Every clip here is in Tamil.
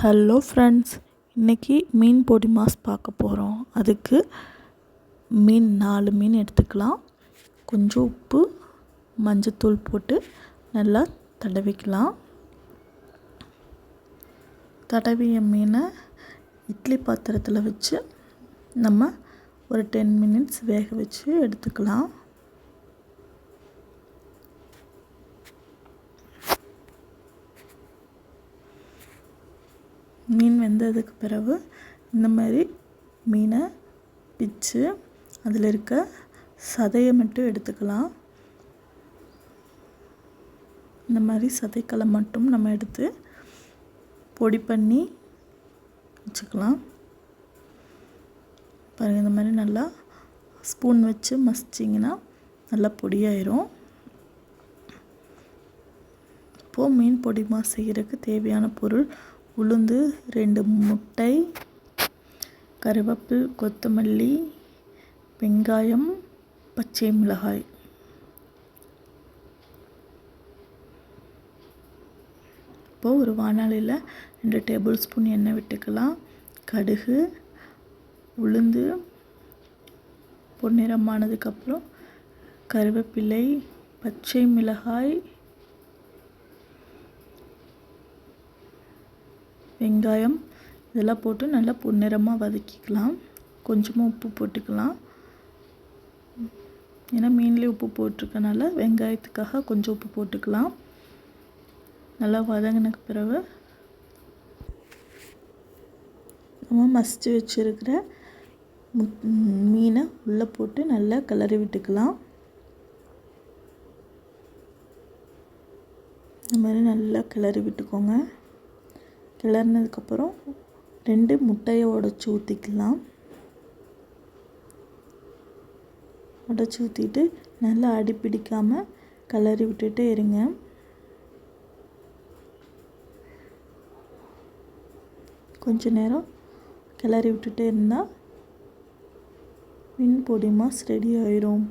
ஹலோ ஃப்ரெண்ட்ஸ், இன்றைக்கி மீன் பொடி மாஸ் பார்க்க போகிறோம். அதுக்கு மீன் 4 மீன் எடுத்துக்கலாம். கொஞ்சம் உப்பு, மஞ்சத்தூள் போட்டு நல்லா தடவிக்கலாம். தடவிய மீனை இட்லி பாத்திரத்தில் வச்சு நம்ம ஒரு 10 மினிட்ஸ் வேக வச்சு எடுத்துக்கலாம். மீன் வெந்ததுக்கு பிறகு இந்த மாதிரி மீனை பிச்சு அதில் இருக்க சதையை மட்டும் எடுத்துக்கலாம். இந்த மாதிரி சதைக்களை மட்டும் நம்ம எடுத்து பொடி பண்ணி வச்சுக்கலாம். பாருங்கள், இந்த மாதிரி நல்லா ஸ்பூன் வச்சு மசிச்சிங்கன்னா நல்லா பொடியாயிரும். இப்போது மீன் பொடி மாஸ் செய்கிறதுக்கு தேவையான பொருள்: உளுந்து 2 முட்டை, கருவேப்பிலை, கொத்தமல்லி, வெங்காயம், பச்சை மிளகாய். இப்போது ஒரு வாணலியில் 2 டேபிள் ஸ்பூன் எண்ணெய் விட்டுக்கலாம். கடுகு, உளுந்து பொன்னிறமானதுக்கப்புறம் கருவேப்பிலை, பச்சை மிளகாய், வெங்காயம் இதெல்லாம் போட்டு நல்லா பொன்னிறமாக வதக்கிக்கலாம். கொஞ்சமாக உப்பு போட்டுக்கலாம். ஏன்னா மீன்லேயே உப்பு போட்டிருக்கனால வெங்காயத்துக்காக கொஞ்சம் உப்பு போட்டுக்கலாம். நல்லா வதங்கினக்கு பிறகு நம்ம மசிச்சு வச்சுருக்கிற மீனை உள்ளே போட்டு நல்லா கிளறி விட்டுக்கலாம். இந்த மாதிரி நல்லா கிளறி விட்டுக்கோங்க. கிளறினதுக்கப்புறம் 2 முட்டையை உடச்சி ஊற்றிக்கலாம். உடச்சி ஊற்றிட்டு நல்லா அடி பிடிக்காமல் கிளறி விட்டுட்டே இருங்க. கொஞ்ச நேரம் கிளறி விட்டுட்டே இருந்தால் மீன் பொடி மாஸ் ரெடி ஆயிரும்.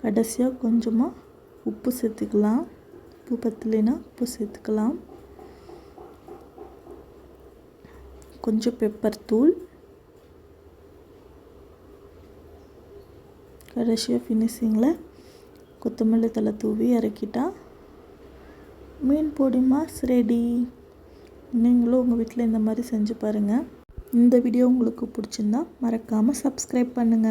கடைசியாக கொஞ்சமாக உப்பு சேர்த்துக்கலாம். உப்பு பத்தலைன்னா உப்பு சேர்த்துக்கலாம். கொஞ்சம் பெப்பர் தூள், கடைசியாக ஃபினிஷிங்கில் கொத்தமல்லி தழை தூவி இறக்கிட்டா மீன் பொடி மாஸ் ரெடி. நீங்களும் உங்கள் வீட்டில் இந்த மாதிரி செஞ்சு பாருங்கள். இந்த வீடியோ உங்களுக்கு பிடிச்சிருந்தா மறக்காமல் சப்ஸ்கிரைப் பண்ணுங்கள்.